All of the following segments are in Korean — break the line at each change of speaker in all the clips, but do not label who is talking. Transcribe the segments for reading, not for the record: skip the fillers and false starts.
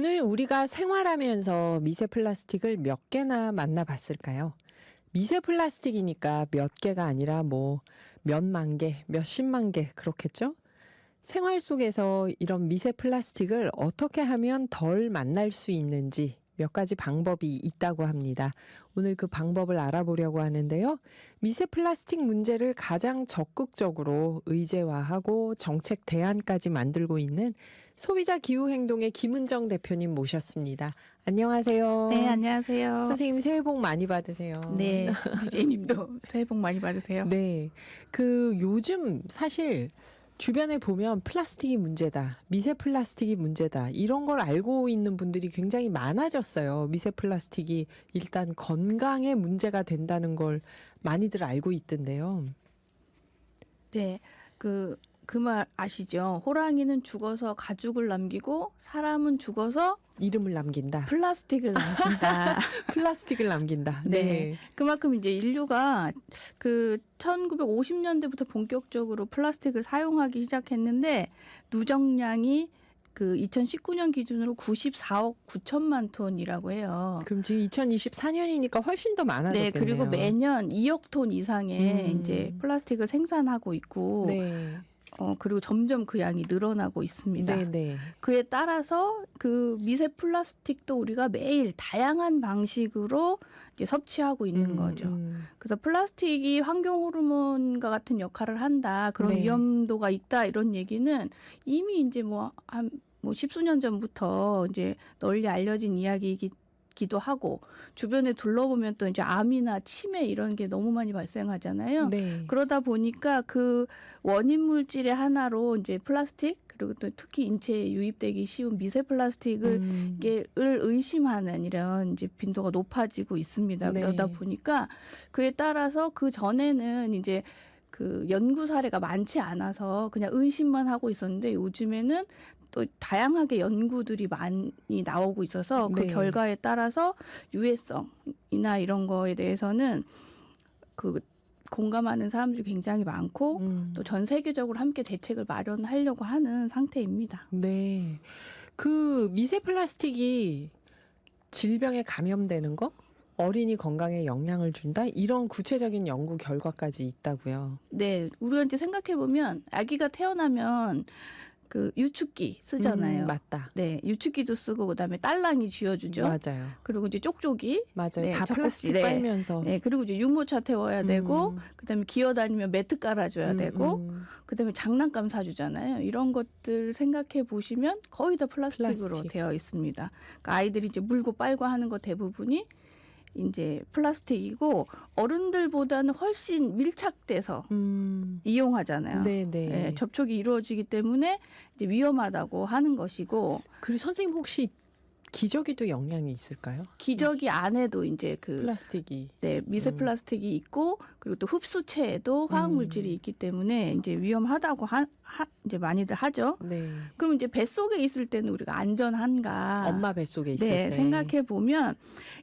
오늘 우리가 생활하면서 미세 플라스틱을 몇 개나 만나봤을까요? 미세 플라스틱이니까 몇 개가 아니라 뭐 몇만 개, 몇십만 개 그렇겠죠? 생활 속에서 이런 미세 플라스틱을 어떻게 하면 덜 만날 수 있는지 몇 가지 방법이 있다고 합니다. 오늘 그 방법을 알아보려고 하는데요. 미세 플라스틱 문제를 가장 적극적으로 의제화하고 정책 대안까지 만들고 있는 소비자 기후행동의 김은정 대표님 모셨습니다. 안녕하세요.
네, 안녕하세요.
선생님 새해 복 많이 받으세요.
네, DJ님도 새해 복 많이 받으세요.
네, 요즘 사실 주변에 보면 플라스틱이 문제다, 미세 플라스틱이 문제다 이런 걸 알고 있는 분들이 굉장히 많아졌어요. 미세 플라스틱이 일단 건강에 문제가 된다는 걸 많이들 알고 있던데요.
네, 그 말 아시죠? 호랑이는 죽어서 가죽을 남기고 사람은 죽어서
이름을 남긴다.
플라스틱을 남긴다.
플라스틱을 남긴다.
네.
네.
그만큼 이제 인류가 1950년대부터 본격적으로 플라스틱을 사용하기 시작했는데 누적량이 2019년 기준으로 94억 9천만 톤이라고 해요.
그럼 지금 2024년이니까 훨씬 더 많아졌겠네요.
네, 그리고 매년 2억 톤 이상의 이제 플라스틱을 생산하고 있고,
네.
그리고 점점 그 양이 늘어나고 있습니다.
네, 네.
그에 따라서 그 미세 플라스틱도 우리가 매일 다양한 방식으로 이제 섭취하고 있는 거죠. 그래서 플라스틱이 환경 호르몬과 같은 역할을 한다, 그런
네.
위험도가 있다 이런 얘기는 이미 이제 한 십수년 전부터 이제 널리 알려진 이야기이기도 하고, 주변에 둘러보면 또 이제 암이나 치매 이런 게 너무 많이 발생하잖아요.
네.
그러다 보니까 그 원인 물질의 하나로 이제 플라스틱, 그리고 또 특히 인체에 유입되기 쉬운 미세 플라스틱을 의심하는 이런 이제 빈도가 높아지고 있습니다.
네.
그러다 보니까 그에 따라서 그 전에는 이제 그 연구 사례가 많지 않아서 그냥 의심만 하고 있었는데, 요즘에는 또 다양하게 연구들이 많이 나오고 있어서 그
네.
결과에 따라서 유해성이나 이런 거에 대해서는 공감하는 사람들이 굉장히 많고 또 전 세계적으로 함께 대책을 마련하려고 하는 상태입니다.
네. 그 미세 플라스틱이 질병에 감염되는 거? 어린이 건강에 영향을 준다? 이런 구체적인 연구 결과까지 있다고요.
네, 우리가 이제 생각해 보면 아기가 태어나면 그 유축기 쓰잖아요.
맞다.
네, 유축기도 쓰고 그다음에 딸랑이 쥐어주죠.
맞아요.
그리고 이제 쪽쪽이.
맞아요.
네,
다
젖꼭지.
플라스틱
네.
빨면서.
네, 그리고 이제 유모차 태워야 되고, 그다음에 기어다니면 매트 깔아줘야 되고, 그다음에 장난감 사주잖아요. 이런 것들 생각해 보시면 거의 다 플라스틱으로
플라스틱.
되어 있습니다. 그러니까 아이들이 이제 물고 빨고 하는 거 대부분이 이제 플라스틱이고, 어른들보다는 훨씬 밀착돼서 이용하잖아요.
네네.
네, 접촉이 이루어지기 때문에 이제 위험하다고 하는 것이고,
그리고 선생님 혹시 기저귀도 영향이 있을까요?
기저귀 안에도 이제
플라스틱이.
네, 미세 플라스틱이 있고, 그리고 또 흡수체에도 화학 물질이 있기 때문에 이제 위험하다고 이제 많이들 하죠.
네.
그럼 이제 뱃속에 있을 때는 우리가 안전한가?
엄마 뱃속에 있을
네,
때.
생각해 보면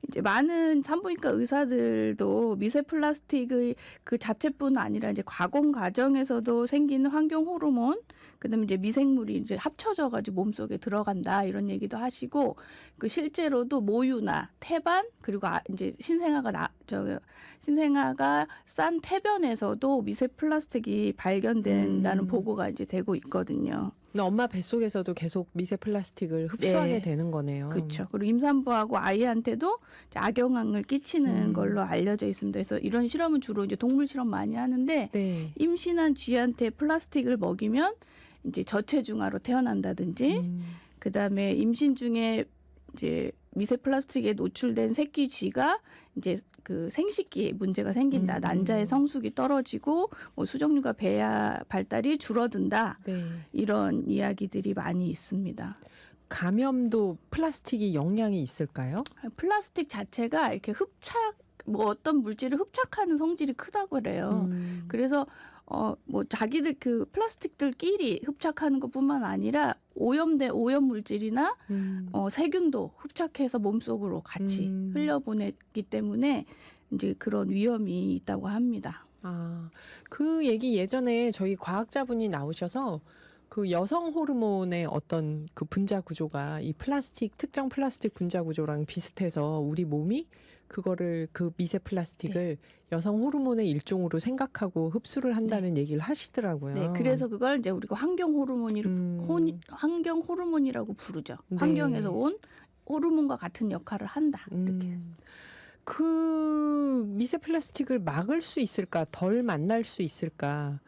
이제 많은 산부인과 의사들도 미세 플라스틱의 그 자체뿐 아니라 이제 가공 과정에서도 생기는 환경 호르몬, 그다음에 이제 미생물이 이제 합쳐져 가지고 몸속에 들어간다 이런 얘기도 하시고, 그 실제로도 모유나 태반, 그리고 이제 신생아가 싼 태변에서도 미세 플라스틱이 발견된다는 보고가 이제 되고 있거든요.
엄마 뱃속에서도 계속 미세 플라스틱을 흡수하게
네.
되는 거네요.
그렇죠. 그리고 임산부하고 아이한테도 악영향을 끼치는 걸로 알려져 있습니다. 그래서 이런 실험은 주로 이제 동물 실험 많이 하는데,
네.
임신한 쥐한테 플라스틱을 먹이면 이제 저체중아로 태어난다든지, 그다음에 임신 중에 이제 미세 플라스틱에 노출된 새끼 쥐가 이제 그 생식기에 문제가 생긴다. 난자의 성숙이 떨어지고 뭐 수정류가 배아 발달이 줄어든다.
네.
이런 이야기들이 많이 있습니다.
감염도 플라스틱이 영향이 있을까요?
플라스틱 자체가 이렇게 어떤 물질을 흡착하는 성질이 크다고 그래요. 그래서 자기들 그 플라스틱들끼리 흡착하는 것뿐만 아니라 오염된 오염 물질이나 세균도 흡착해서 몸속으로 같이 흘려보내기 때문에 이제 그런 위험이 있다고 합니다.
그 얘기 예전에 저희 과학자분이 나오셔서 그 여성 호르몬의 어떤 그 분자 구조가 이 플라스틱 특정 플라스틱 분자 구조랑 비슷해서 우리 몸이 그거를 그 미세 플라스틱을 여성 호르몬의 일종으로 생각하고 흡수를 한다는 얘기를 하시더라고요.
네, 그래서 그걸 이제 우리가 환경 호르몬이라고 부르죠.
네.
환경에서 온 호르몬과 같은 역할을 한다. 이렇게.
그 미세 플라스틱을 막을 수 있을까? 덜 만날 수 있을까?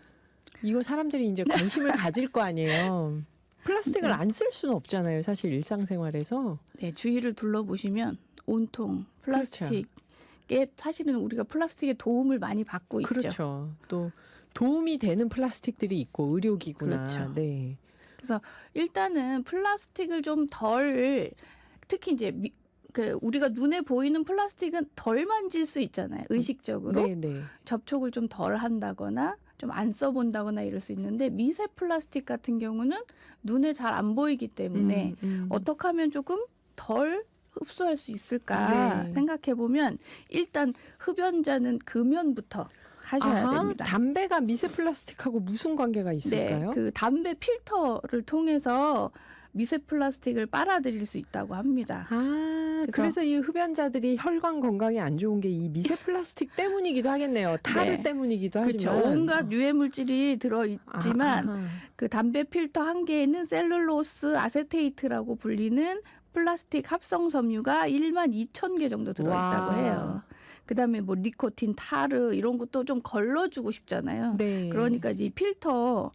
이거 사람들이 이제 관심을 가질 거 아니에요. 플라스틱을 안 쓸 수는 없잖아요. 사실 일상생활에서.
네, 주위를 둘러보시면 온통 플라스틱에 사실은 우리가 플라스틱의 도움을 많이 받고 있죠.
그렇죠. 또 도움이 되는 플라스틱들이 있고 의료기구나.
그렇죠.
네.
그래서 일단은 플라스틱을 좀 덜 특히 이제 우리가 눈에 보이는 플라스틱은 덜 만질 수 있잖아요. 의식적으로
네.
접촉을 좀 덜 한다거나 좀 안 써본다거나 이럴 수 있는데 미세 플라스틱 같은 경우는 눈에 잘 안 보이기 때문에 어떻게 하면 조금 덜 흡수할 수 있을까
네.
생각해 보면 일단 흡연자는 금연부터 하셔야 됩니다.
담배가 미세 플라스틱하고 무슨 관계가 있을까요?
네, 그 담배 필터를 통해서 미세 플라스틱을 빨아들일 수 있다고 합니다.
그래서 이 흡연자들이 혈관 건강에 안 좋은 게 이 미세 플라스틱 때문이기도 하겠네요. 타르
네.
때문이기도
그렇죠.
하지만.
온갖 유해 물질이 들어있지만 그 담배 필터 한 개에는 셀룰로스 아세테이트라고 불리는 플라스틱 합성 섬유가 12,000개 정도 들어있다고 해요. 그다음에 뭐 니코틴, 타르 이런 것도 좀 걸러주고 싶잖아요.
네.
그러니까 이제 필터로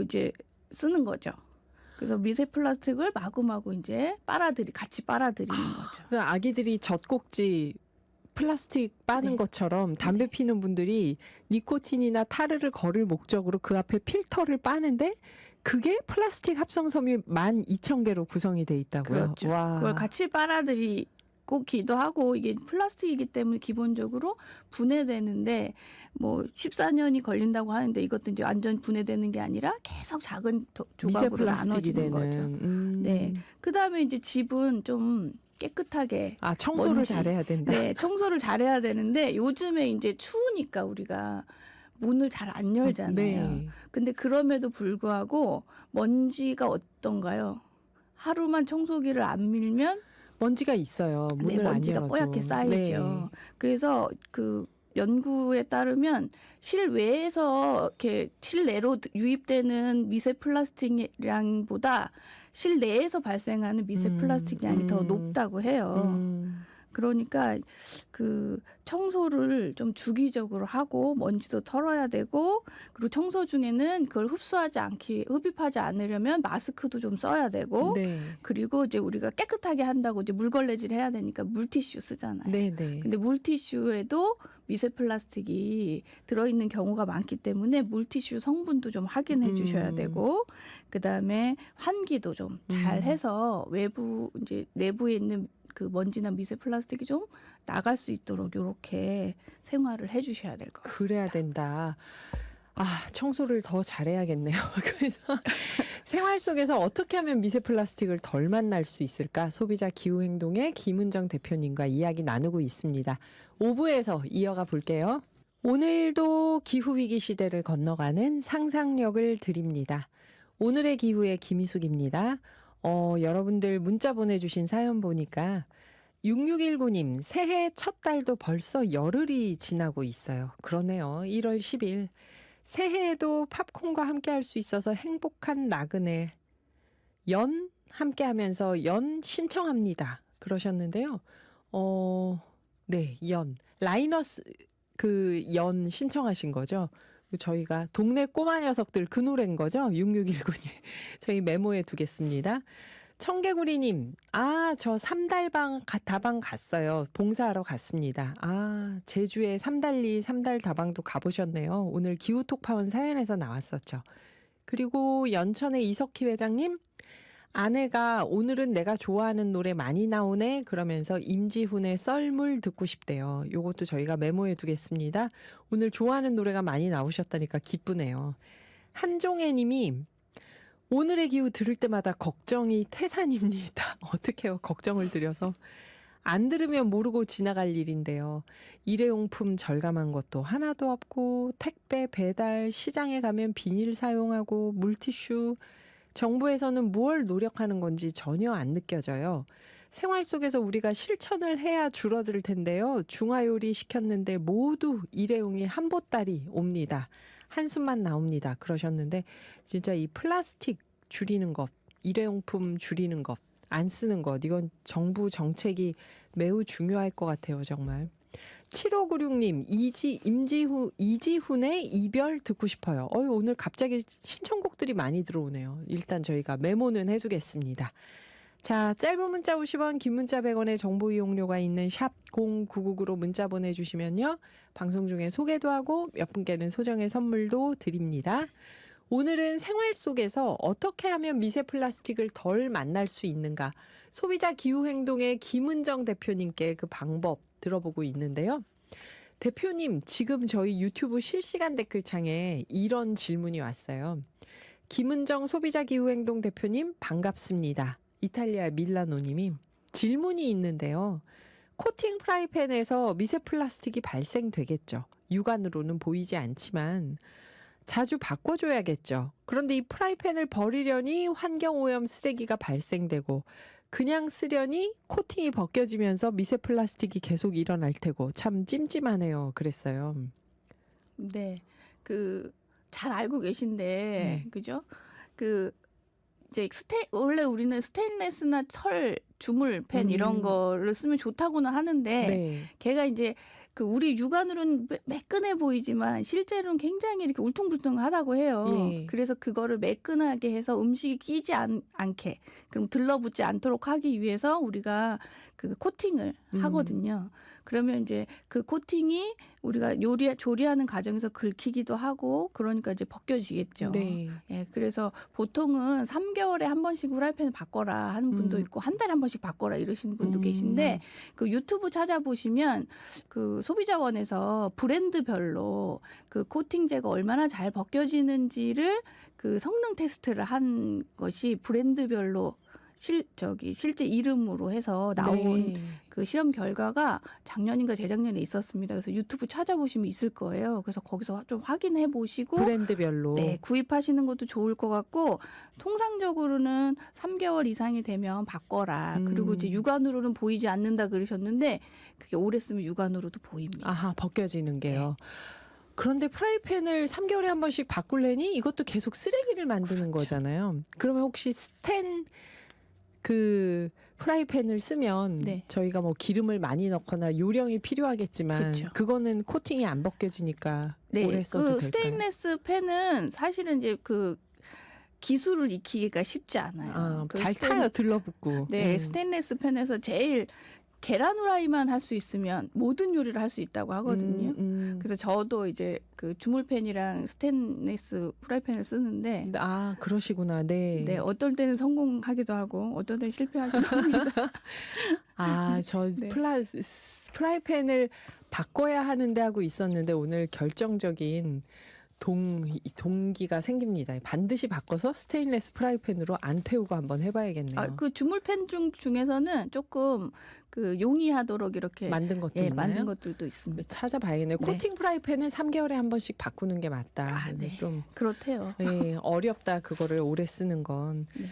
이제 쓰는 거죠. 그래서 미세 플라스틱을 마구마구 이제 같이 빨아들이는 거죠.
그 아기들이 젖꼭지 플라스틱 빠는
네.
것처럼 담배 피는 분들이 니코틴이나 타르를 걸을 목적으로 그 앞에 필터를 빠는데 그게 플라스틱 합성 섬유 12,000개로 구성이 돼 있다고요.
그렇죠.
와.
그걸 같이 빨아들이고 기도 하고 이게 플라스틱이기 때문에 기본적으로 분해되는데 뭐 14년이 걸린다고 하는데 이것도 이제 완전 분해되는 게 아니라 계속 작은
미세
조각으로
플라스틱이
나눠지는
되는.
거죠. 네. 그다음에 이제 집은 좀 깨끗하게
청소를
먼지.
잘해야 된다.
네, 청소를 잘해야 되는데 요즘에 이제 추우니까 우리가 문을 잘 안 열잖아요.
네.
근데 그럼에도 불구하고 먼지가 어떤가요? 하루만 청소기를 안 밀면
먼지가 있어요. 문을 안
먼지가
열어도.
뽀얗게 쌓이죠.
네.
그래서 그 연구에 따르면 실외에서 이렇게 실내로 유입되는 미세 플라스틱량보다 실내에서 발생하는 미세 플라스틱량이 더 높다고 해요. 그러니까 그 청소를 좀 주기적으로 하고 먼지도 털어야 되고 그리고 청소 중에는 그걸 흡입하지 않으려면 마스크도 좀 써야 되고
네.
그리고 이제 우리가 깨끗하게 한다고 이제 물걸레질 해야 되니까 물티슈 쓰잖아요.
네.
근데 물티슈에도 미세 플라스틱이 들어있는 경우가 많기 때문에 물티슈 성분도 좀 확인해 주셔야 되고 그다음에 환기도 좀 잘 해서 이제 내부에 있는 그 먼지나 미세 플라스틱이 좀 나갈 수 있도록 이렇게 생활을 해 주셔야 될 것 같습니다.
그래야 된다. 청소를 더 잘해야겠네요. 그래서 생활 속에서 어떻게 하면 미세 플라스틱을 덜 만날 수 있을까? 소비자 기후행동의 김은정 대표님과 이야기 나누고 있습니다. 5부에서 이어가 볼게요. 오늘도 기후위기 시대를 건너가는 상상력을 드립니다. 오늘의 기후의 김희숙입니다. 여러분들 문자 보내주신 사연 보니까 6619님 새해 첫 달도 벌써 열흘이 지나고 있어요. 그러네요. 1월 10일. 새해에도 팝콘과 함께 할 수 있어서 행복한 나그네. 연 함께 하면서 연 신청합니다. 그러셨는데요. 네, 연. 라이너스 그 연 신청하신 거죠. 저희가 동네 꼬마 녀석들 그 노래인 거죠. 6619님. 저희 메모에 두겠습니다. 청개구리님, 저 다방 갔어요. 봉사하러 갔습니다. 제주에 삼달 다방도 가보셨네요. 오늘 기후톡파원 사연에서 나왔었죠. 그리고 연천의 이석희 회장님, 아내가 오늘은 내가 좋아하는 노래 많이 나오네 그러면서 임지훈의 썰물 듣고 싶대요. 요것도 저희가 메모해 두겠습니다. 오늘 좋아하는 노래가 많이 나오셨다니까 기쁘네요. 한종애 님이 오늘의 기후 들을 때마다 걱정이 태산입니다. 어떡해요. 걱정을 드려서. 안 들으면 모르고 지나갈 일인데요. 일회용품 절감한 것도 하나도 없고 택배, 배달, 시장에 가면 비닐 사용하고 물티슈, 정부에서는 뭘 노력하는 건지 전혀 안 느껴져요. 생활 속에서 우리가 실천을 해야 줄어들 텐데요. 중화요리 시켰는데 모두 일회용이 한 보따리 옵니다. 한숨만 나옵니다. 그러셨는데 진짜 이 플라스틱 줄이는 것, 일회용품 줄이는 것, 안 쓰는 것, 이건 정부 정책이 매우 중요할 것 같아요. 정말. 7596님, 이지훈의 이별 듣고 싶어요. 오늘 갑자기 신청곡들이 많이 들어오네요. 일단 저희가 메모는 해두겠습니다. 자, 짧은 문자 50원, 긴 문자 100원의 정보 이용료가 있는 샵 0999로 문자 보내주시면요. 방송 중에 소개도 하고 몇 분께는 소정의 선물도 드립니다. 오늘은 생활 속에서 어떻게 하면 미세 플라스틱을 덜 만날 수 있는가? 소비자 기후행동의 김은정 대표님께 그 방법 들어보고 있는데요. 대표님, 지금 저희 유튜브 실시간 댓글창에 이런 질문이 왔어요. 김은정 소비자 기후행동 대표님 반갑습니다. 이탈리아 밀라노님이 질문이 있는데요. 코팅 프라이팬에서 미세 플라스틱이 발생되겠죠. 육안으로는 보이지 않지만 자주 바꿔줘야겠죠. 그런데 이 프라이팬을 버리려니 환경오염 쓰레기가 발생되고 그냥 쓰려니 코팅이 벗겨지면서 미세 플라스틱이 계속 일어날 테고 참 찜찜하네요. 그랬어요.
네, 잘 알고 계신데, 그죠? 이제 원래 우리는 스테인레스나 철, 주물팬 이런 거를 쓰면 좋다고는 하는데,
네.
걔가 이제 우리 육안으로는 매끈해 보이지만 실제로는 굉장히 이렇게 울퉁불퉁하다고 해요.
예.
그래서 그거를 매끈하게 해서 음식이 끼지 않게, 그럼 들러붙지 않도록 하기 위해서 우리가 그 코팅을 하거든요. 그러면 이제 그 코팅이 우리가 조리하는 과정에서 긁히기도 하고 그러니까 이제 벗겨지겠죠.
네.
예, 그래서 보통은 3개월에 한 번씩 후라이팬을 바꿔라 하는 분도 있고 한 달에 한 번씩 바꿔라 이러시는 분도 계신데 그 유튜브 찾아보시면 그 소비자원에서 브랜드별로 그 코팅제가 얼마나 잘 벗겨지는지를 그 성능 테스트를 한 것이 브랜드별로 실제 이름으로 해서 나온
네.
그 실험 결과가 작년인가 재작년에 있었습니다. 그래서 유튜브 찾아보시면 있을 거예요. 그래서 거기서 좀 확인해 보시고
브랜드별로.
네, 구입하시는 것도 좋을 것 같고 통상적으로는 3개월 이상이 되면 바꿔라. 그리고 이제 육안으로는 보이지 않는다 그러셨는데 그게 오래 쓰면 육안으로도 보입니다.
아하, 벗겨지는 게요. 그런데 프라이팬을 3개월에 한 번씩 바꾸려니 이것도 계속 쓰레기를 만드는 거잖아요. 그러면 혹시 프라이팬을 쓰면
네.
저희가 뭐 기름을 많이 넣거나 요령이 필요하겠지만
그쵸.
그거는 코팅이 안 벗겨지니까
네,
오래 써도 될까요?
스테인레스 팬은 사실은 이제 기술을 익히기가 쉽지 않아요.
잘 타요, 들러붙고.
네, 스테인레스 팬에서 제일 계란 후라이만 할 수 있으면 모든 요리를 할 수 있다고 하거든요. 그래서 저도 이제 그 주물팬이랑 스테인레스 프라이팬을 쓰는데
그러시구나. 네.
네, 어떨 때는 성공하기도 하고 어떨 때는 실패하기도 합니다.
저
네.
프라이팬을 바꿔야 하는데 하고 있었는데 오늘 결정적인 동기가 생깁니다. 반드시 바꿔서 스테인레스 프라이팬으로 안 태우고 한번 해봐야겠네요.
그 주물팬 중에서는 조금 용이하도록 이렇게
만든 것도 있나요?
만든 것들도 있습니다.
찾아봐야겠네요.
네.
코팅 프라이팬은 3개월에 한 번씩 바꾸는 게 맞다.
네.
좀
그렇대요.
어렵다. 그거를 오래 쓰는 건.
네.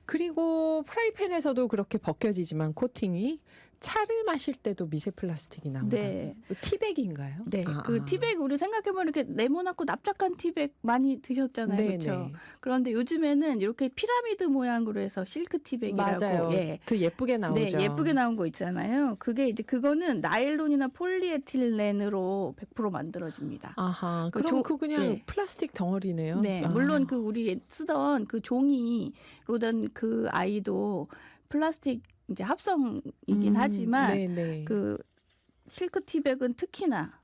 그리고 프라이팬에서도 그렇게 벗겨지지만 코팅이 차를 마실 때도 미세 플라스틱이 나온다.
네.
티백인가요?
네, 티백 우리 생각해보면 이렇게 네모나고 납작한 티백 많이 드셨잖아요,
네,
그렇죠?
네.
그런데 요즘에는 이렇게 피라미드 모양으로 해서 실크 티백이라고,
맞아요. 더 예쁘게 나오죠.
네, 예쁘게 나온 거 있잖아요. 그거는 나일론이나 폴리에틸렌으로 100% 만들어집니다.
아하, 그럼 그냥
네.
플라스틱 덩어리네요.
네, 물론 우리 쓰던 그 종이로던 그 아이도 플라스틱 이제 합성이긴 하지만
네네.
그 실크 티백은 특히나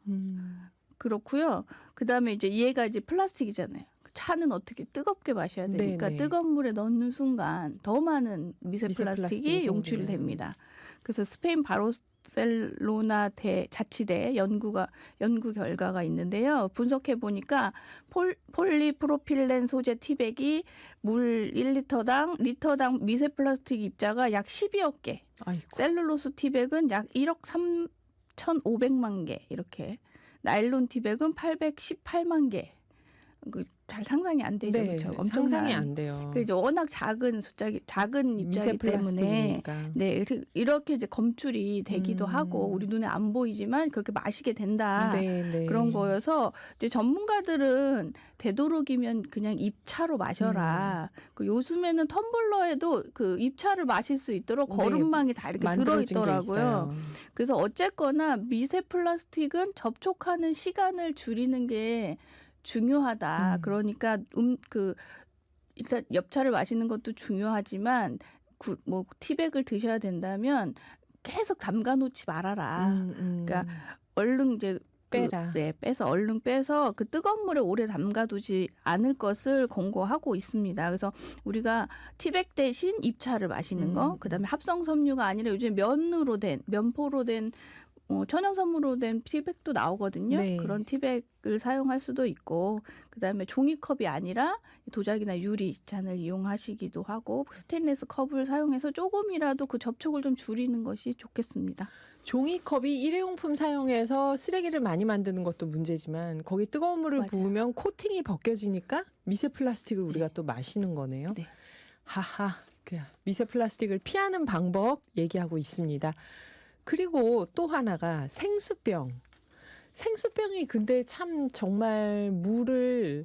그렇고요. 그다음에 이제 얘가 이제 플라스틱이잖아요. 차는 어떻게 뜨겁게 마셔야 되니까
네네.
뜨거운 물에 넣는 순간 더 많은 미세 플라스틱이
플라스틱이
용출됩니다. 그래서 스페인 바르셀로나 자치대 연구 결과가 있는데요. 분석해 보니까 폴리프로필렌 소재 티백이 물 1리터당 미세 플라스틱 입자가 약 12억 개,
아이고.
셀룰로스 티백은 약 1억 3,500만 개 이렇게, 나일론 티백은 818만 개. 잘 상상이 안 되죠,
네,
그렇죠? 엄청난,
상상이 안 돼요.
그 이제 워낙 작은 입자이기 때문에 네, 이렇게 이제 검출이 되기도 하고 우리 눈에 안 보이지만 그렇게 마시게 된다.
네, 네.
그런 거여서 이제 전문가들은 되도록이면 그냥 입차로 마셔라. 그 요즘에는 텀블러에도 그 입차를 마실 수 있도록
네,
거름망이 다 이렇게 들어
만들어진 게
있더라고요.
있어요.
그래서 어쨌거나 미세 플라스틱은 접촉하는 시간을 줄이는 게 중요하다. 그러니까 일단 엽차를 마시는 것도 중요하지만 뭐 티백을 드셔야 된다면 계속 담가 놓지 말아라. 그러니까 얼른 이제
빼라.
빼서 얼른 빼서 그 뜨거운 물에 오래 담가두지 않을 것을 권고하고 있습니다. 그래서 우리가 티백 대신 입차를 마시는 거, 그다음에 합성 섬유가 아니라 요즘 면포로 된 천연섬유로 된 티백도 나오거든요.
네.
그런 티백을 사용할 수도 있고, 그다음에 종이컵이 아니라 도자기나 유리 잔을 이용하시기도 하고, 스테인리스 컵을 사용해서 조금이라도 그 접촉을 좀 줄이는 것이 좋겠습니다.
종이컵이 일회용품 사용해서 쓰레기를 많이 만드는 것도 문제지만 거기 뜨거운 물을
맞아요.
부으면 코팅이 벗겨지니까 미세 플라스틱을 우리가 또 마시는 거네요.
네.
하하, 미세 플라스틱을 피하는 방법 얘기하고 있습니다. 그리고 또 하나가 생수병. 생수병이 근데 참 정말 물을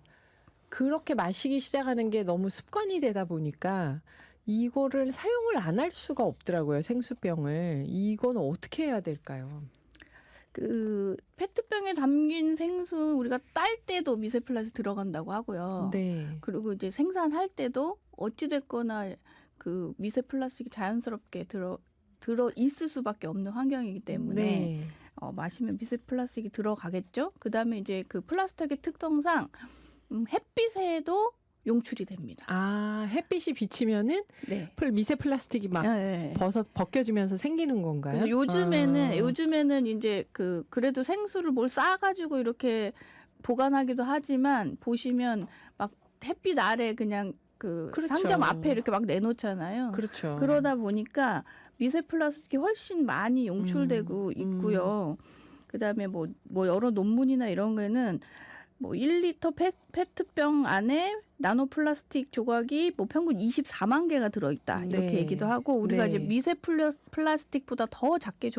그렇게 마시기 시작하는 게 너무 습관이 되다 보니까 이거를 사용을 안 할 수가 없더라고요. 생수병을. 이건 어떻게 해야 될까요?
그 페트병에 담긴 생수 우리가 딸 때도 미세 플라스틱 들어간다고 하고요.
네.
그리고 이제 생산할 때도 어찌 됐거나 그 미세 플라스틱이 자연스럽게 들어 있을 수밖에 없는 환경이기 때문에
네.
마시면 미세 플라스틱이 들어가겠죠. 그다음에 이제 그 플라스틱의 특성상 햇빛에도 용출이 됩니다.
아, 햇빛이 비치면은
네.
미세 플라스틱이 막
네.
벗겨지면서 생기는 건가요?
그래서 요즘에는 이제 그래도 생수를 뭘 싸가지고 이렇게 보관하기도 하지만 보시면 막 햇빛 아래 그냥
그렇죠.
상점 앞에 이렇게 막 내놓잖아요.
그렇죠.
그러다 보니까 미세 플라스틱이 훨씬 많이 용출되고 있고요. 그다음에 뭐 여러 논문이나 이런 거에는 뭐 1리터 페트병 안에 나노 플라스틱 조각이 뭐 평균 24만 개가 들어있다 이렇게
네.
얘기도 하고 우리가
네.
이제 미세 플라스틱보다 더 작게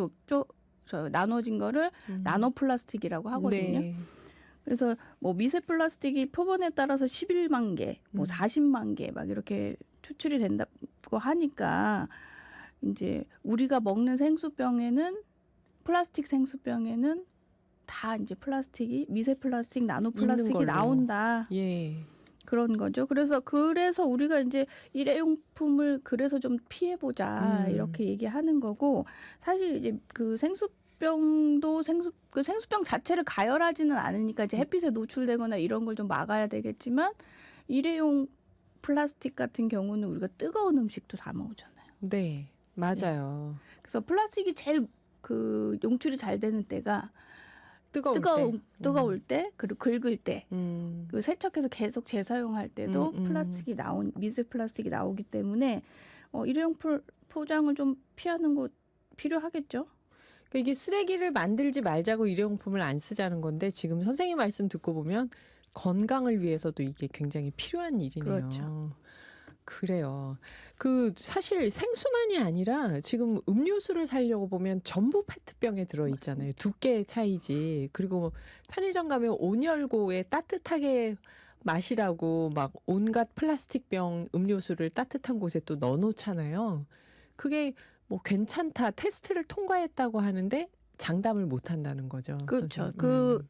나눠진 거를 나노 플라스틱이라고 하거든요.
네.
그래서 뭐 미세 플라스틱이 표본에 따라서 11만 개, 뭐 40만 개 막 이렇게 추출이 된다고 하니까 이제 우리가 먹는 플라스틱 생수병에는 다 이제 미세 플라스틱, 나노 플라스틱이 나온다.
예.
그런 거죠. 그래서 우리가 이제 일회용품을 그래서 좀 피해보자 이렇게 얘기하는 거고, 사실 이제 그 생수병도 생수병 자체를 가열하지는 않으니까 이제 햇빛에 노출되거나 이런 걸 좀 막아야 되겠지만 일회용 플라스틱 같은 경우는 우리가 뜨거운 음식도 담아 오잖아요.
네. 맞아요.
그래서 플라스틱이 제일 용출이 잘 되는 때가 뜨거울 때, 그리고 긁을 때, 그 세척해서 계속 재사용할 때도 미세 플라스틱이 나오기 때문에 일회용 포장을 좀 피하는 거 필요하겠죠.
그러니까 이게 쓰레기를 만들지 말자고 일회용품을 안 쓰자는 건데 지금 선생님 말씀 듣고 보면 건강을 위해서도 이게 굉장히 필요한 일이네요.
그렇죠.
그래요. 사실 생수만이 아니라 지금 음료수를 사려고 보면 전부 페트병에 들어있잖아요. 두께의 차이지. 그리고 편의점 가면 온열고에 따뜻하게 마시라고 막 온갖 플라스틱병 음료수를 따뜻한 곳에 또 넣어놓잖아요. 그게 뭐 괜찮다, 테스트를 통과했다고 하는데 장담을 못 한다는 거죠.
그렇죠.
선생님.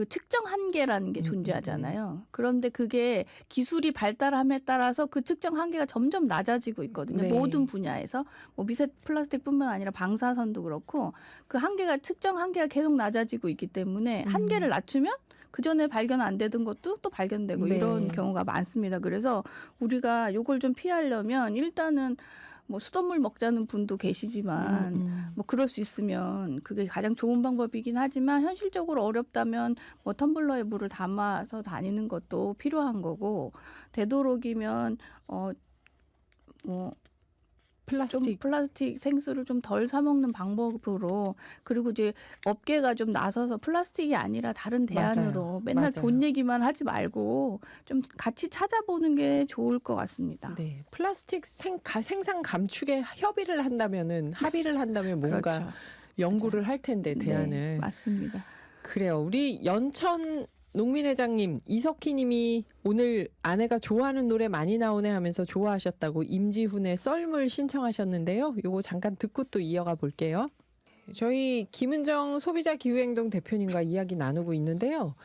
측정 한계라는 게 존재하잖아요. 그런데 그게 기술이 발달함에 따라서 그 측정 한계가 점점 낮아지고 있거든요.
네.
모든 분야에서 뭐 미세 플라스틱뿐만 아니라 방사선도 그렇고 그 측정 한계가 계속 낮아지고 있기 때문에 한계를 낮추면 그 전에 발견 안 되던 것도 또 발견되고
네.
이런 경우가 많습니다. 그래서 우리가 이걸 좀 피하려면 일단은 뭐 수돗물 먹자는 분도 계시지만 뭐 그럴 수 있으면 그게 가장 좋은 방법이긴 하지만 현실적으로 어렵다면 뭐 텀블러에 물을 담아서 다니는 것도 필요한 거고 되도록이면 뭐 좀 플라스틱 생수를 좀 덜 사 먹는 방법으로 그리고 이제 업계가 좀 나서서 플라스틱이 아니라 다른 대안으로
맞아요.
맨날
맞아요.
돈 얘기만 하지 말고 좀 같이 찾아보는 게 좋을 것 같습니다.
네, 플라스틱 생산 감축에 협의를 한다면은 합의를 한다면 뭔가
그렇죠.
연구를 할 텐데 대안을.
네, 맞습니다.
그래요. 우리 연천 농민회장님, 이석희님이 오늘 아내가 좋아하는 노래 많이 나오네 하면서 좋아하셨다고 임지훈의 썰물 신청하셨는데요. 요거 잠깐 듣고 또 이어가 볼게요. 저희 김은정 소비자 기후행동 대표님과 이야기 나누고 있는데요.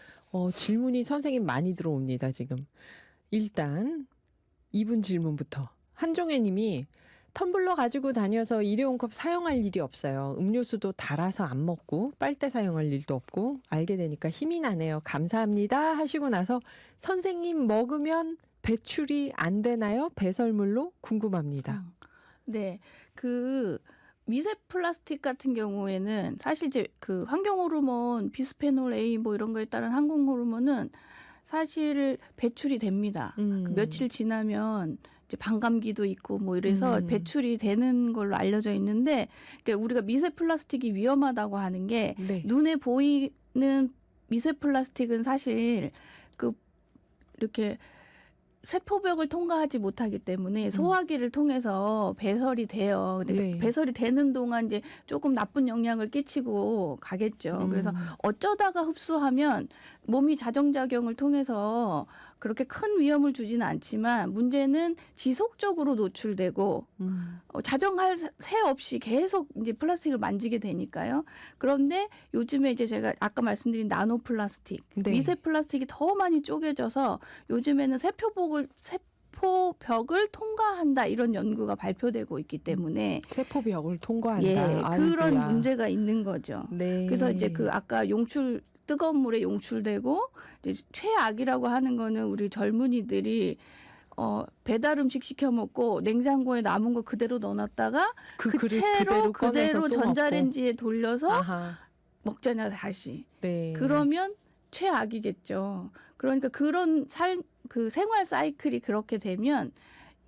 질문이 선생님 많이 들어옵니다, 지금. 일단 이분 질문부터. 한종혜 님이 텀블러 가지고 다녀서 일회용 컵 사용할 일이 없어요. 음료수도 달아서 안 먹고 빨대 사용할 일도 없고 알게 되니까 힘이 나네요. 감사합니다 하시고 나서 선생님 먹으면 배출이 안 되나요? 배설물로 궁금합니다.
네, 그 미세 플라스틱 같은 경우에는 사실 이제 그 환경 호르몬 비스페놀 A 뭐 이런 거에 따른 항공 호르몬은 사실 배출이 됩니다. 그 며칠 지나면 이제 반감기도 있고 뭐 이래서 배출이 되는 걸로 알려져 있는데 그러니까 우리가 미세 플라스틱이 위험하다고 하는 게
네.
눈에 보이는 미세 플라스틱은 사실 그 이렇게 세포벽을 통과하지 못하기 때문에 소화기를 통해서 배설이 돼요. 근데
네.
배설이 되는 동안 이제 조금 나쁜 영향을 끼치고 가겠죠. 그래서 어쩌다가 흡수하면 몸이 자정작용을 통해서 그렇게 큰 위험을 주지는 않지만 문제는 지속적으로 노출되고 자정할 새 없이 계속 이제 플라스틱을 만지게 되니까요. 그런데 요즘에 이제 제가 아까 말씀드린 나노 플라스틱,
네.
미세 플라스틱이 더 많이 쪼개져서 요즘에는 세포벽을 통과한다 이런 연구가 발표되고 있기 때문에
세포벽을 통과한다.
예, 그런
아이고야.
문제가 있는 거죠.
네.
그래서 이제 그 아까 뜨거운 물에 용출되고 이제 최악이라고 하는 거는 우리 젊은이들이 배달 음식 시켜 먹고 냉장고에 남은 거 그대로 넣어놨다가 그
그릇
채로
꺼내서
그대로
또
전자레인지에 돌려서
아하.
먹잖아요 다시.
네.
그러면 최악이겠죠. 그러니까 그런 그 생활 사이클이 그렇게 되면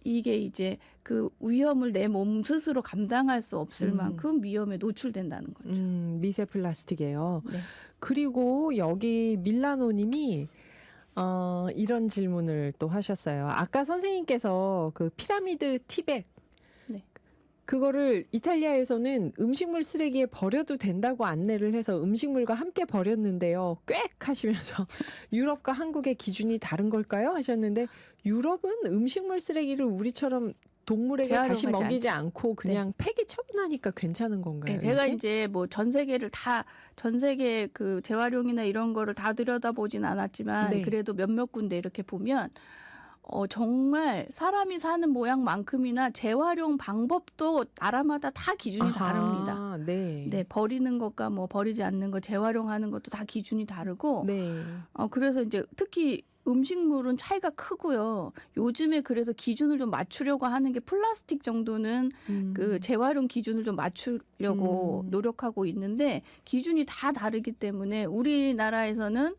이게 이제 그 위험을 내 몸 스스로 감당할 수 없을 만큼 위험에 노출된다는 거죠.
미세 플라스틱이에요.
네.
그리고 여기 밀라노님이 이런 질문을 또 하셨어요. 아까 선생님께서 그 피라미드 티백
네.
그거를 이탈리아에서는 음식물 쓰레기에 버려도 된다고 안내를 해서 음식물과 함께 버렸는데요. 꽥 하시면서 유럽과 한국의 기준이 다른 걸까요? 하셨는데 유럽은 음식물 쓰레기를 우리처럼 동물에게 다시
재활용하지
먹이지 않고 그냥 폐기 처분하니까 괜찮은 건가요?
네, 제가
이게?
이제 뭐 전 세계 그 재활용이나 이런 거를 다 들여다보진 않았지만
네.
그래도 몇몇 군데 이렇게 보면 정말 사람이 사는 모양만큼이나 재활용 방법도 나라마다 다 기준이 다릅니다.
아하, 네.
네, 버리는 것과 뭐 버리지 않는 것, 재활용하는 것도 다 기준이 다르고
네.
그래서 이제 특히 음식물은 차이가 크고요. 요즘에 그래서 기준을 좀 맞추려고 하는 게 플라스틱 정도는 그 재활용 기준을 좀 맞추려고 노력하고 있는데 기준이 다 다르기 때문에 우리나라에서는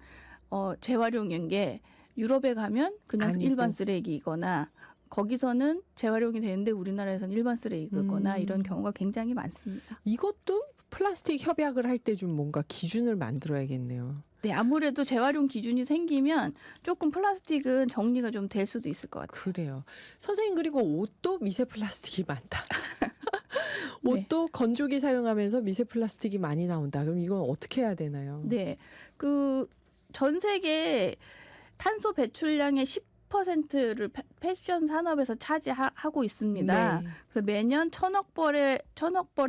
재활용인 게 유럽에 가면 그냥
아니고.
일반 쓰레기이거나 거기서는 재활용이 되는데 우리나라에서는 일반 쓰레기거나 이런 경우가 굉장히 많습니다.
이것도 플라스틱 협약을 할 때 좀 뭔가 기준을 만들어야겠네요.
네, 아무래도 재활용 기준이 생기면 조금 플라스틱은 정리가 좀 될 수도 있을 것 같아요.
그래요. 선생님 그리고 옷도 미세 플라스틱이 많다.
네.
옷도 건조기 사용하면서 미세 플라스틱이 많이 나온다. 그럼 이건 어떻게 해야 되나요?
네, 그 전 세계 탄소 배출량의 10%를 패션 산업에서 차지하고 있습니다.
네.
그래서 매년 천억 벌의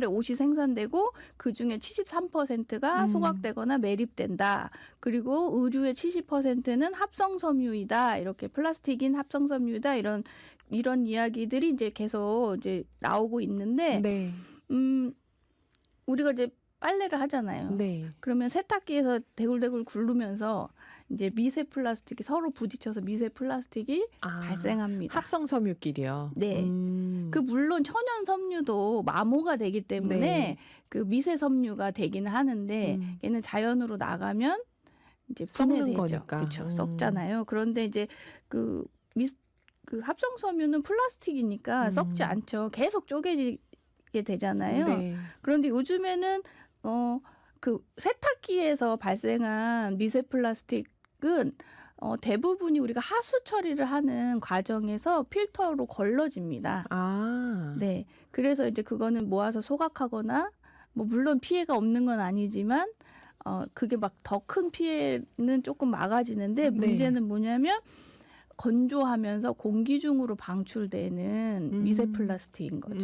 옷이 생산되고 그 중에 73%가 소각되거나 매립된다. 그리고 의류의 70%는 합성 섬유이다. 이렇게 플라스틱인 합성 섬유이다. 이런 이야기들이 이제 계속 이제 나오고 있는데,
네.
우리가 이제 빨래를 하잖아요.
네.
그러면 세탁기에서 대굴대굴 굴르면서 이제 미세 플라스틱이 서로 부딪혀서 미세 플라스틱이
아,
발생합니다.
합성 섬유끼리요.
네. 그 물론 천연 섬유도 마모가 되기 때문에
네.
그 미세 섬유가 되긴 하는데 얘는 자연으로 나가면 이제
썩는
분해되죠.
거니까.
그렇죠. 썩잖아요. 그런데 이제 그 합성 섬유는 플라스틱이니까 썩지 않죠. 계속 쪼개지게 되잖아요.
네.
그런데 요즘에는 그 세탁기에서 발생한 미세 플라스틱은 대부분이 우리가 하수 처리를 하는 과정에서 필터로 걸러집니다.
아.
네. 그래서 이제 그거는 모아서 소각하거나 뭐 물론 피해가 없는 건 아니지만 그게 막 더 큰 피해는 조금 막아지는데
네.
문제는 뭐냐면 건조하면서 공기 중으로 방출되는 미세 플라스틱인 거죠.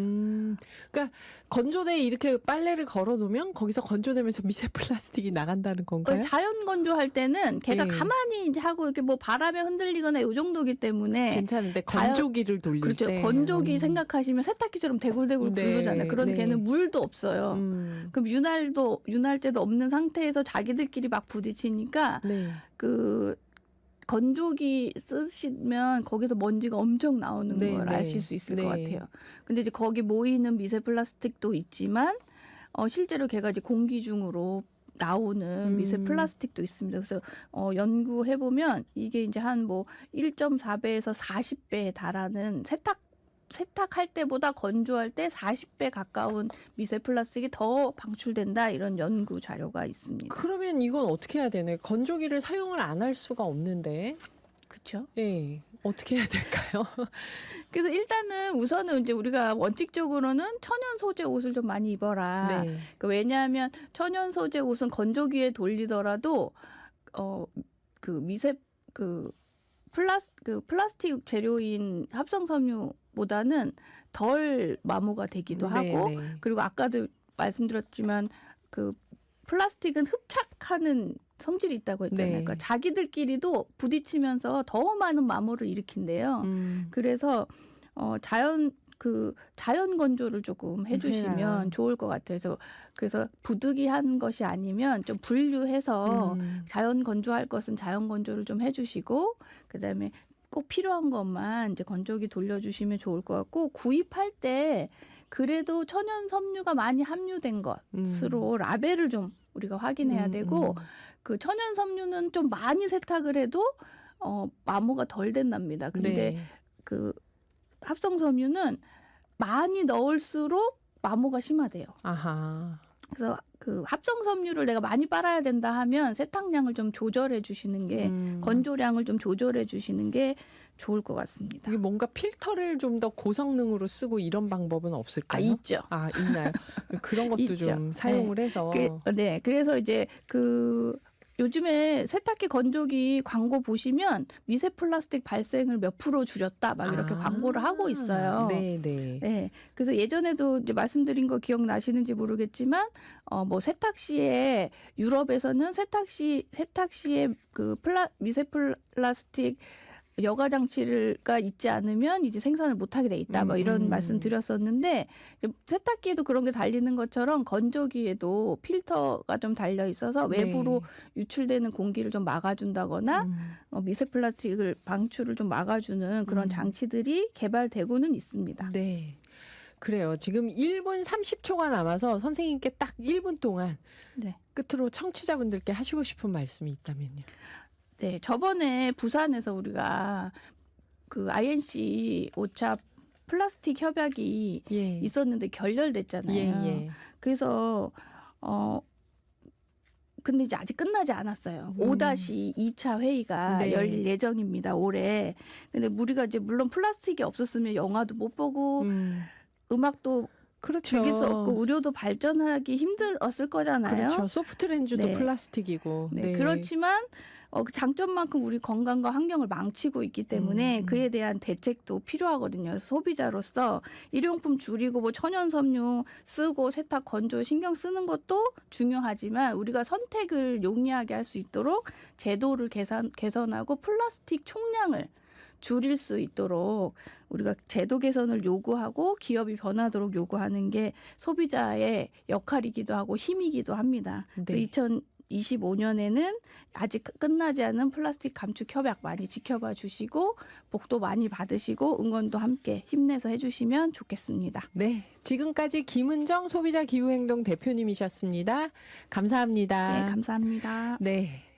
그러니까 건조대에 이렇게 빨래를 걸어 놓으면 거기서 건조되면서 미세 플라스틱이 나간다는 건가요?
자연 건조할 때는 걔가
예.
가만히 이제 하고 이렇게 뭐 바람에 흔들리거나 요 정도기 때문에
괜찮은데
자연-
건조기를 돌릴
그렇죠.
때
건조기 생각하시면 세탁기처럼 대굴대굴
네,
굴르잖아요. 그런데
네.
걔는 물도 없어요. 그럼 윤활제도 없는 상태에서 자기들끼리 막 부딪히니까
네.
그 건조기 쓰시면 거기서 먼지가 엄청 나오는
네,
걸
네.
아실 수 있을 것
네.
같아요. 근데 이제 거기 모이는 미세 플라스틱도 있지만 실제로 걔가 이제 공기 중으로 나오는 미세 플라스틱도 있습니다. 그래서 연구해 보면 이게 이제 한 뭐 1.4배에서 40배에 달하는 세탁할 때보다 건조할 때 40배 가까운 미세 플라스틱이 더 방출된다 이런 연구 자료가 있습니다.
그러면 이건 어떻게 해야 되나요? 건조기를 사용을 안 할 수가 없는데.
그렇죠?
예. 어떻게 해야 될까요?
그래서 일단은 우선은 이제 우리가 원칙적으로는 천연 소재 옷을 좀 많이 입어라.
네.
왜냐하면 천연 소재 옷은 건조기에 돌리더라도 플라스틱 재료인 합성 섬유보다는 덜 마모가 되기도
네,
하고
네.
그리고 아까도 말씀드렸지만 그 플라스틱은 흡착하는 성질이 있다고 했잖아요.
네.
그러니까 자기들끼리도 부딪히면서 더 많은 마모를 일으킨대요. 그래서 자연 건조를 조금 해주시면
해야.
좋을 것 같아서 그래서 부득이한 것이 아니면 좀 분류해서 자연 건조할 것은 자연 건조를 좀 해주시고 그다음에 꼭 필요한 것만 이제 건조기 돌려주시면 좋을 것 같고 구입할 때 그래도 천연 섬유가 많이 함유된 것으로 라벨을 좀 우리가 확인해야 되고 그 천연 섬유는 좀 많이 세탁을 해도 마모가 덜 된답니다. 근데
네.
그 합성 섬유는 많이 넣을수록 마모가 심하대요.
아하.
그래서 그 합성 섬유를 내가 많이 빨아야 된다 하면 세탁량을 좀 조절해 주시는 게 건조량을 좀 조절해 주시는 게 좋을 것 같습니다.
이게 뭔가 필터를 좀 더 고성능으로 쓰고 이런 방법은 없을까요?
있죠.
있나요? 그런 것도
있죠.
좀 사용을 해서.
그래서 이제 요즘에 세탁기 건조기 광고 보시면 미세 플라스틱 발생을 몇 프로 줄였다 막 이렇게 광고를 하고 있어요.
네, 네.
네, 그래서 예전에도 이제 말씀드린 거 기억나시는지 모르겠지만, 뭐 세탁 시에 유럽에서는 세탁 시에 미세 플라스틱 여과 장치가 있지 않으면 이제 생산을 못하게 돼 있다. 뭐 이런 말씀 드렸었는데 세탁기에도 그런 게 달리는 것처럼 건조기에도 필터가 좀 달려 있어서 외부로 유출되는 공기를 좀 막아준다거나 미세 플라스틱을 방출을 좀 막아주는 그런 장치들이 개발되고는 있습니다.
네. 그래요. 지금 1분 30초가 남아서 선생님께 딱 1분 동안
네.
끝으로 청취자분들께 하시고 싶은 말씀이 있다면요.
네, 저번에 부산에서 우리가 그 INC 오차 플라스틱 협약이
예.
있었는데 결렬됐잖아요.
예.
그래서 근데 이제 아직 끝나지 않았어요. 5-2차 회의가
네.
열릴 예정입니다. 올해. 근데 우리가 이제 물론 플라스틱이 없었으면 영화도 못 보고 음악도
그렇죠.
즐길 수 없고 의료도 발전하기 힘들었을 거잖아요.
그렇죠. 소프트렌즈도
네.
플라스틱이고.
네. 그렇지만 그 장점만큼 우리 건강과 환경을 망치고 있기 때문에 그에 대한 대책도 필요하거든요. 소비자로서 일용품 줄이고 뭐 천연 섬유 쓰고 세탁 건조 신경 쓰는 것도 중요하지만 우리가 선택을 용이하게 할 수 있도록 제도를 개선하고 플라스틱 총량을 줄일 수 있도록 우리가 제도 개선을 요구하고 기업이 변하도록 요구하는 게 소비자의 역할이기도 하고 힘이기도 합니다.
네.
2025년에는 아직 끝나지 않은 플라스틱 감축 협약 많이 지켜봐 주시고 복도 많이 받으시고 응원도 함께 힘내서 해주시면 좋겠습니다.
네, 지금까지 김은정 소비자 기후행동 대표님이셨습니다. 감사합니다.
네, 감사합니다.
네.